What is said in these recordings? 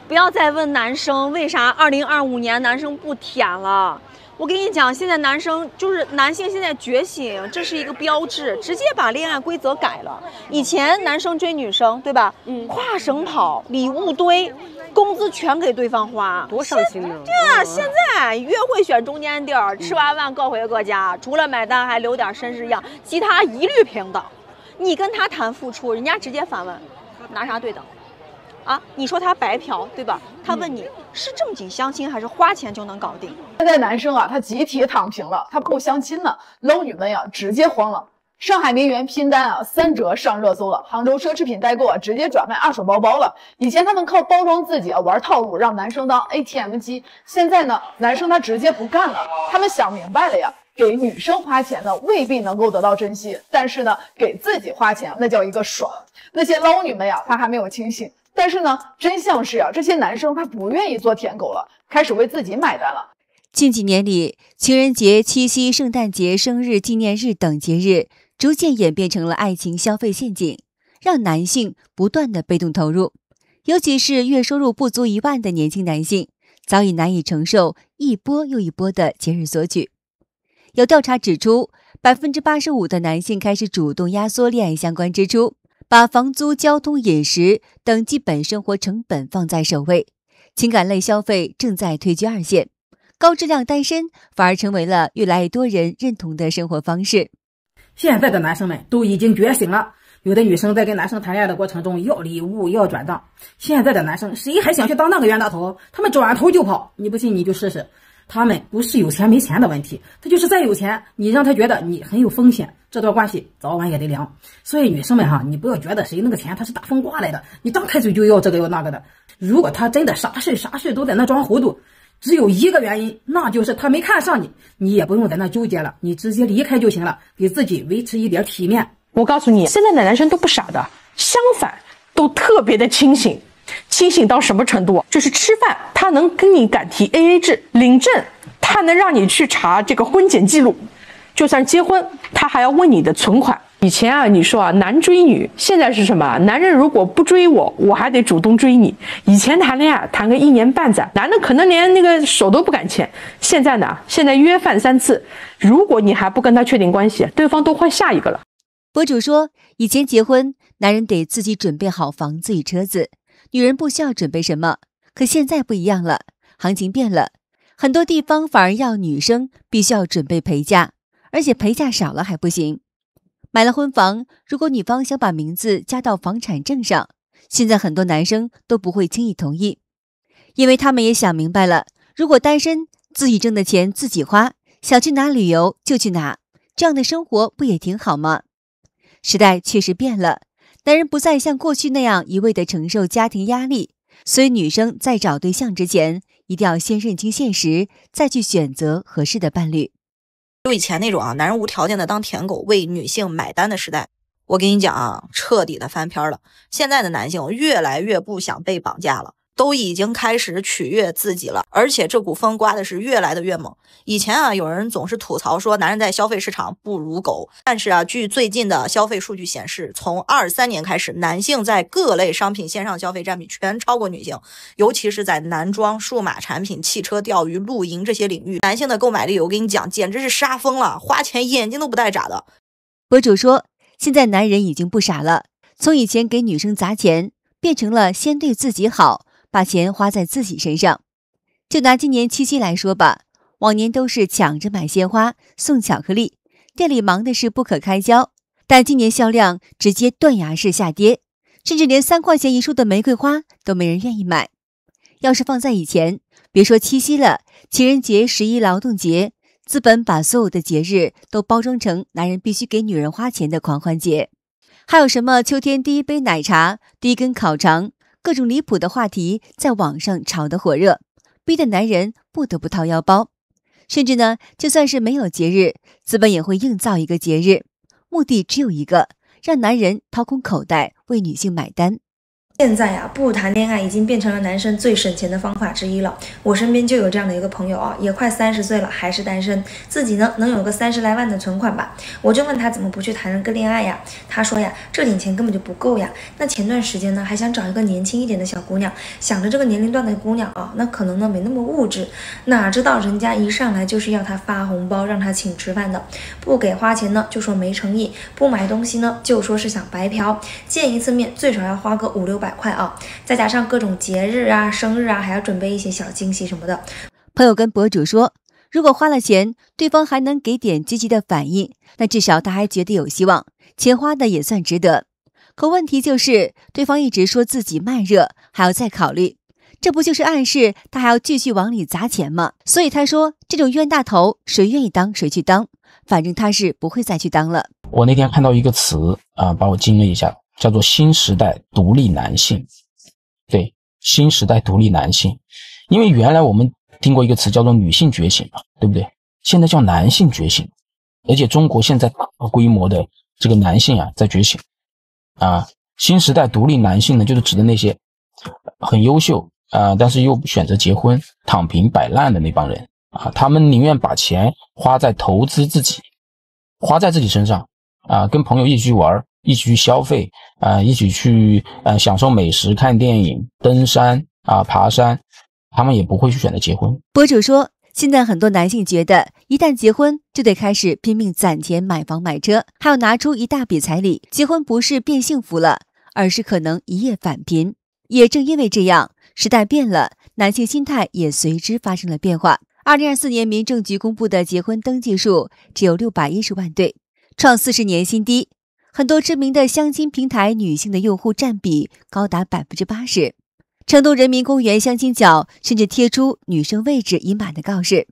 不要再問男生為啥2025年男生不舔了。我跟你講，現在男生就是男性現在覺醒，這是一個標誌，直接把戀愛規則改了。以前男生追女生，對吧？跨省跑，禮物堆，工資全給對方花，多傷心呢！对啊，現在約會選中間地兒，吃完飯各回各家，除了買單還留點紳士樣，其他一律平等。你跟他談付出，人家直接反問，拿啥對等？啊，你說他白嫖，对吧？他問你是正經相親還是花錢就能搞定？现在男生啊，他集體躺平了，他不相親了，撈女們呀直接慌了。上海名媛拼單啊，3折上熱搜了。杭州奢侈品代購啊，直接轉賣二手包包了。以前他們靠包裝自己啊，玩套路，讓男生當 ATM 機。現在呢，男生他直接不幹了，他們想明白了呀。給女生花錢呢，未必能夠得到珍惜，但是呢，給自己花錢那叫一個爽。那些撈女們呀，他還沒有清醒。但是呢，真相是啊，這些男生他不願意做舔狗了，開始為自己買單了。近幾年裡，情人節、七夕、聖誕節、生日、紀念日等節日逐漸演變成了愛情消費陷阱，讓男性不斷的被動投入，尤其是月收入不足1萬的年輕男性，早已難以承受一波又一波的節日索取。有調查指出，85%的男性開始主動壓縮戀愛相關支出，把房租、交通、飲食等基本生活成本放在首位，情感類消費正在退居2線，高質量單身反而成為了越來越多人認同的生活方式。現在的男生們都已經覺醒了，有的女生在跟男生談戀愛的過程中要禮物要轉賬，現在的男生誰還想去當那個冤大頭？他們轉頭就跑，你不信你就試試。他們不是有錢沒錢的問題，他就是再有錢，你讓他覺得你很有風險，這段關係早晚也得涼。所以女生們哈，你不要覺得誰那個錢他是大風刮來的，你張開嘴就要這個要那個的。如果他真的啥事都在那裝糊塗，只有一個原因，那就是他沒看上你，你也不用在那糾結了，你直接離開就行了，給自己維持一點體面。我告訴你，现在的男生都不傻的，相反都特別的清醒。清醒到什麼程度？就是吃飯他能跟你敢提 AA 制，領證他能讓你去查這個婚檢記錄，就算結婚他還要問你的存款。以前啊，你說啊男追女，現在是什麼？男人如果不追我，我還得主動追你。以前談戀愛談個1年半載，男的可能連那個手都不敢牽。現在呢，現在約飯3次，如果你還不跟他確定關係，對方都換下一個了。博主說，以前結婚，男人得自己準備好房子與車子，女人不需要準備什麼。可現在不一樣了，行情變了，很多地方反而要女生必須要準備陪嫁，而且陪嫁少了還不行。買了婚房，如果女方想把名字加到房產證上，現在很多男生都不會輕易同意，因為他們也想明白了，如果單身，自己掙的錢自己花，想去哪旅遊就去哪，這樣的生活不也挺好嗎？時代確實變了，男人不再像過去那樣一味地承受家庭壓力，所以女生在找對象之前，一定要先認清現實，再去選擇合適的伴侶。就以前那種男人無條件的當舔狗為女性買單的時代，我跟你講徹底的翻篇了。現在的男性越來越不想被綁架了，都已經開始取悅自己了，而且這股風刮的是越來的越猛。以前有人總是吐槽說男人在消費市場不如狗，但是據最近的消費數據顯示，從23年開始，男性在各類商品線上消費占比全超過女性，尤其是在男裝、數碼產品、汽車、釣魚、露營這些領域，男性的購買力我跟你講簡直是殺瘋了，花錢眼睛都不帶眨的。博主說，現在男人已經不傻了，從以前給女生砸錢，變成了先對自己好，把錢花在自己身上。就拿今年7夕來說吧，往年都是搶着買鮮花送巧克力，店裡忙的是不可開交，但今年銷量直接斷崖式下跌，甚至連3塊錢一束的玫瑰花都沒人願意買。要是放在以前，別說7夕了，情人節、11勞動節，資本把所有的節日都包裝成男人必須給女人花錢的狂歡節。還有什麼秋天第一杯奶茶、第一根烤腸，各種離譜的話題在網上炒得火熱，逼得男人不得不掏腰包。甚至呢，就算是沒有節日，資本也會硬造一個節日，目的只有一個，讓男人掏空口袋為女性買單。現在呀，不談戀愛已經變成了男生最省錢的方法之一了。我身邊就有這樣的一個朋友啊，也快30歲了，還是單身，自己呢能有個30來萬的存款吧。我就問他怎麼不去談個戀愛呀？他說呀，這點錢根本就不夠呀。那前段時間呢，還想找一個年輕一點的小姑娘，想着這個年齡段的姑娘啊，那可能呢沒那麼物質，哪知道人家一上來就是要他發紅包，讓他請吃飯的，不給花錢呢就說沒誠意，不買東西呢就說是想白嫖，見一次面最少要花個500-600塊啊，再加上各種節日啊、生日啊，還要準備一些小驚喜什麼的。朋友跟博主說，如果花了錢，對方還能給點積極的反應，那至少他還覺得有希望，錢花的也算值得。可問題就是，對方一直說自己慢熱，還要再考慮，這不就是暗示他還要繼續往裡砸錢嗎？所以他說，這種冤大頭，誰願意當誰去當，反正他是不会再去當了。我那天看到一个詞把我驚了一下，叫做新時代獨立男性。對，新時代獨立男性，因為原來我們聽過一個詞叫做女性覺醒嘛，對不對？現在叫男性覺醒，而且中國現在大規模的這個男性在覺醒新時代獨立男性呢，就是指的那些很優秀但是又不選擇結婚、躺平擺爛的那幫人他們寧願把錢花在投資自己，花在自己身上跟朋友一起去玩，一起去消費一起去享受美食、看電影、登山爬山，他們也不會去選擇結婚。博主說，現在很多男性覺得一旦結婚就得開始拼命攢錢買房買車，還要拿出一大筆彩禮，結婚不是變幸福了，而是可能一夜返貧。也正因為這樣，時代變了，男性心態也隨之發生了變化。2024年民政局公布的結婚登記數只有610萬對，創40年新低。很多知名的相親平台女性的用戶佔比高達80%。成都人民公園相親角甚至貼出女生位置已滿的告示，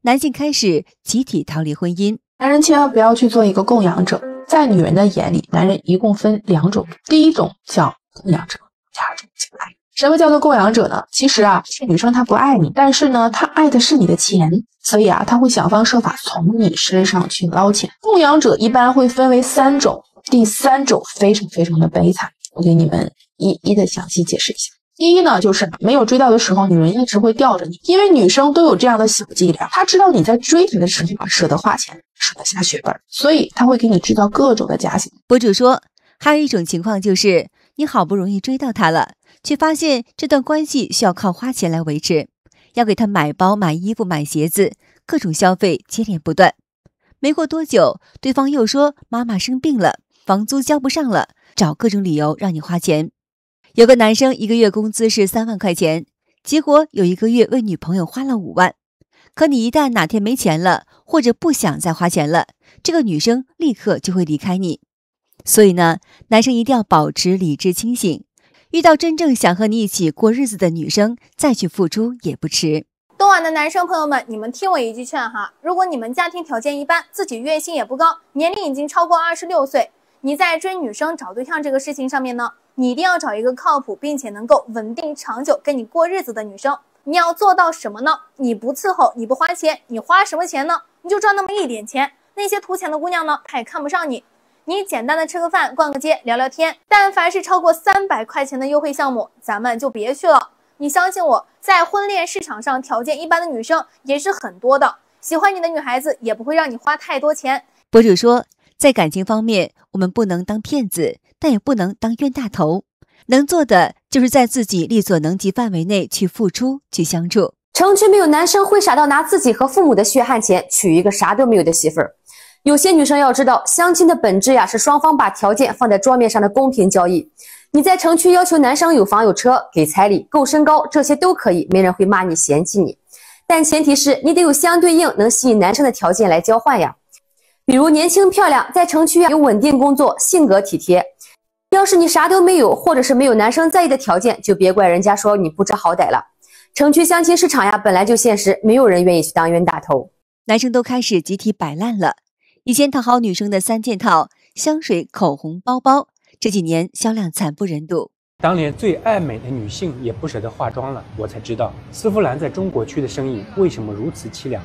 男性開始集體逃離婚姻。男人千萬不要去做一個供養者，在女人的眼裡，男人一共分2種，第一種叫供養者，第二種叫愛。什麼叫做供養者呢？其實是女生她不愛你，但是呢，她愛的是你的錢，所以她會想方設法從你身上去撈錢。供養者一般會分為3種，第3種非常非常的悲慘，我給你們一一的詳細解釋一下。第一呢，就是沒有追到的時候，女人一直會吊着你，因為女生都有這樣的小伎倆，她知道你在追她的時候捨得花錢，捨得下血本，所以她會給你制造各種的假象。博主說，還有一種情況就是你好不容易追到她了，卻發現這段關係需要靠花錢來維持，要給她買包、買衣服、買鞋子，各種消費接連不斷。沒過多久，對方又說媽媽生病了，房租交不上了，找各種理由讓你花錢。有個男生1個月工資是3萬塊錢，結果有1個月為女朋友花了5萬。可你一旦哪天沒錢了，或者不想再花錢了，這個女生立刻就會離開你。所以呢，男生一定要保持理智清醒，遇到真正想和你一起過日子的女生，再去付出也不遲。東莞的男生朋友們，你們聽我一句勸哈，如果你們家庭條件一般，自己月薪也不高，年齡已經超過26歲，你在追女生找對象這個事情上面呢，你一定要找一個靠譜並且能夠穩定長久跟你過日子的女生。你要做到什麼呢？你不伺候，你不花錢，你花什麼錢呢？你就賺那麼一點錢。那些圖錢的姑娘呢，她也看不上你。你簡單的吃個飯、逛個街、聊聊天，但凡是超過300塊錢的優惠項目，咱們就別去了。你相信我，在婚戀市場上，條件一般的女生也是很多的。喜歡你的女孩子也不會讓你花太多錢。博主說，在感情方面，我們不能當騙子，但也不能當冤大頭。能做的就是在自己力所能及範圍內去付出，去相處。城區沒有男生會傻到拿自己和父母的血汗錢娶一個啥都沒有的媳婦兒。有些女生要知道，相親的本質呀，是雙方把條件放在桌面上的公平交易。你在城區要求男生有房有車，給彩禮、夠身高，這些都可以，沒人會罵你嫌棄你。但前提是你得有相對應能吸引男生的條件來交換呀。比如年輕漂亮，在城區有穩定工作，性格體貼。要是你啥都沒有，或者是沒有男生在意的條件，就別怪人家說你不知好歹了。城區相親市場呀，本來就現實，沒有人願意去當冤大頭。男生都開始集體擺爛了。以前討好女生的3件套，香水、口紅、包包，這幾年銷量慘不忍睹。當年最愛美的女性也不捨得化妝了，我才知道絲芙蘭在中國區的生意為什麼如此淒涼。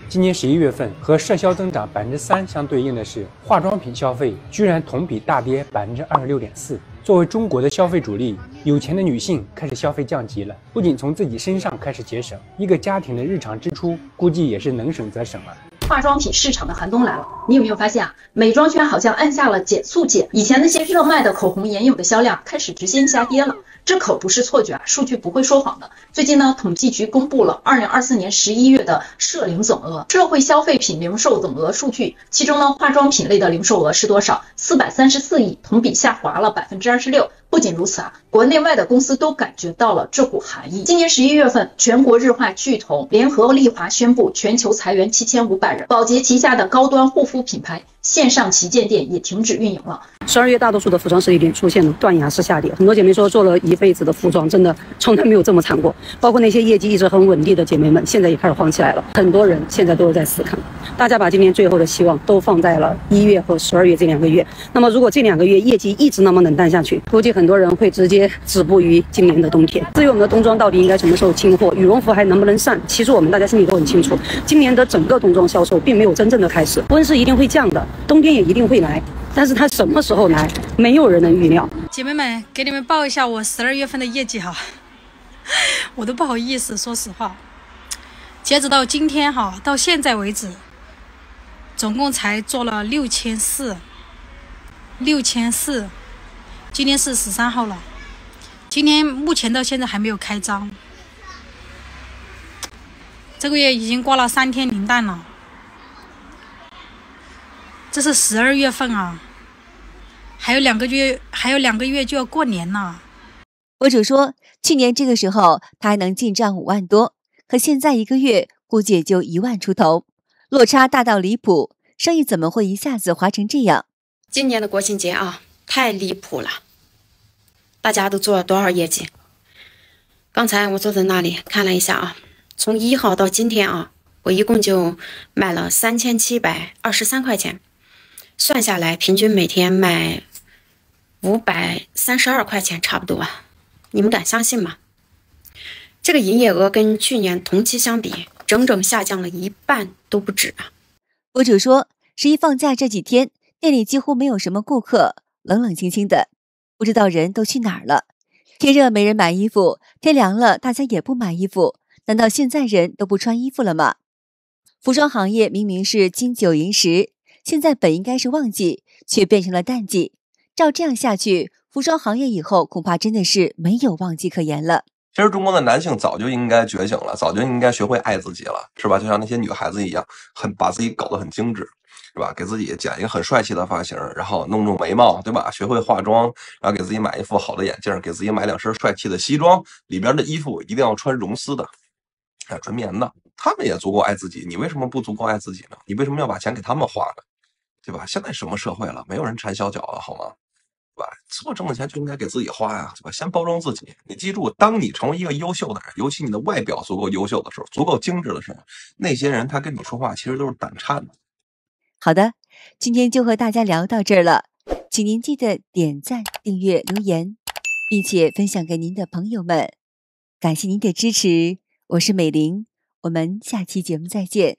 今年11月份和社銷增長3%相對應的是，化妝品消費居然同比大跌26.4%。作為中國的消費主力，有錢的女性開始消費降級了，不僅從自己身上開始節省，一個家庭的日常支出估計也是能省則省了。化妝品市場的寒冬來了，你有沒有發現啊？美妝圈好像按下了減速鍵，以前那些熱賣的口紅、眼影的銷量開始直線下跌了。這可不是錯覺啊，數據不會說謊的。最近呢，統計局公布了2024年11月的社零總額，社會消費品零售總額數據，其中呢，化妝品類的零售額是多少？434億，同比下滑了26%。不僅如此啊，國內外的公司都感覺到了這股寒意。今年11月份，全國日化巨頭聯合利華宣布全球裁員7500人，寶潔旗下的高端護膚品牌線上旗艦店也停止運營了。12月大多數的服裝實體店出現了斷崖式下跌，很多姐妹說做了一輩子的服装，真的從來沒有這麼慘過。包括那些業績一直很穩定的姐妹們，現在也開始慌起來了。很多人現在都是在思考，大家把今年最後的希望都放在了1月和12月這2個月。那麼如果這2個月業績一直那麼冷淡下去，估計很多人會直接止步於今年的冬天。至於我們的冬裝到底應該什麼時候清貨，羽絨服還能不能上，其實我們大家心裡都很清楚，今年的整個冬裝銷售並沒有真正的開始。溫室一定會降的，冬天也一定會來，但是它什麼時候來，沒有人能預料。姐妹們，給你們報一下我12月份的業績哈，我都不好意思，說實話，截止到今天哈，到現在為止，總共才做了6400，今天是13號了，今天目前到現在還沒有開張，這個月已經過了3天零蛋了，這是12月份啊，還有2個月就要過年了。博主說，去年這個時候他還能進賬5萬多，可現在1個月估計也就1萬出頭，落差大到離譜，生意怎麼會一下子滑成這樣？今年的國慶節啊，太離譜了，大家都做了多少業績？剛才我坐在那裡看了一下啊，從1號到今天啊，我一共就賣了3723塊錢，算下來平均每天賣532塊錢差不多啊，你們敢相信嗎？這個營業額跟去年同期相比，整整下降了1半都不止啊。博主說，11放假這幾天店裡幾乎沒有什麼顧客，冷冷清清的，不知道人都去哪兒了。天熱沒人買衣服，天涼了大家也不買衣服，難道現在人都不穿衣服了嗎？服裝行業明明是金九銀十，現在本應該是旺季，卻變成了淡季。照這樣下去，服裝行業以後恐怕真的是沒有旺季可言了。其實中國的男性早就應該覺醒了，早就應該學會愛自己了，是吧？就像那些女孩子一樣，把自己搞得很精致，是吧？給自己剪一個很帥氣的髮型，然後弄眉毛，对吧？學會化妝，然後給自己買一副好的眼鏡，給自己買2身帥氣的西裝，裡邊的衣服一定要穿絨絲的，純棉的。他們也足夠愛自己，你為什麼不足夠愛自己呢？你為什麼要把錢給他們花呢？對吧？現在什麼社會了，沒有人纏小腳了，好嗎？对吧？所有挣的錢就應該給自己花呀，对吧？先包装自己。你記住，當你成為一個優秀的人，尤其你的外表足夠優秀的時候，足夠精致的時候，那些人他跟你說話其實都是膽顫的。好的，今天就和大家聊到這兒了，請您記得點讚、訂閱、留言，並且分享給您的朋友們。感謝您的支持，我是美玲，我們下期節目再見。